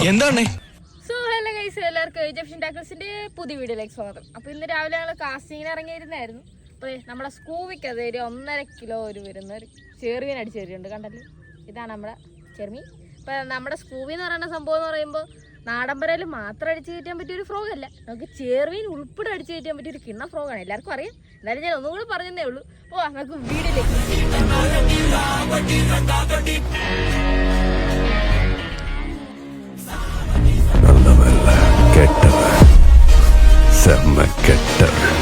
എന്താണ്? So hello guys, എല്ലാവർക്കും Egyptian ടാക്കിൾസിന്റെ പുതിയ വീഡിയോയിലേക്ക് സ്വാഗതം. അപ്പൊ ഇന്ന് രാവിലെ ഞങ്ങൾ കാസ്റ്റിങ്ങിന് ഇറങ്ങിയിരുന്നായിരുന്നു. അപ്പൊ നമ്മുടെ സ്കൂവിക്ക് അത് ഒരു 1.5 കിലോ വരുന്ന ഒരു ചെറുമീൻ അടിച്ചു തരുന്നുണ്ട്. കണ്ടല്ലോ, ഇതാണ് നമ്മുടെ ചെറുമീൻ. ഇപ്പൊ നമ്മുടെ സ്കൂവി എന്ന് പറയുന്ന സംഭവം എന്ന് പറയുമ്പോൾ നാടമ്പരയിൽ മാത്രം അടിച്ചു കയറ്റാൻ പറ്റിയ ഒരു ഫ്രോഗ് അല്ല, നമുക്ക് ചെറുമീൻ ഉൾപ്പെടെ അടിച്ചു കയറ്റാൻ പറ്റിയ ഒരു കിണ്ണ ഫ്രോഗാണ്. എല്ലാവർക്കും അറിയാം, എന്നാലും ഞാൻ ഒന്നും കൂടി പറഞ്ഞതേ ഉള്ളൂ. ഓ നമുക്ക് വീഡിയോയിലേക്ക് കെട്ടവൻ സെമ്മ കെട്ടവൻ.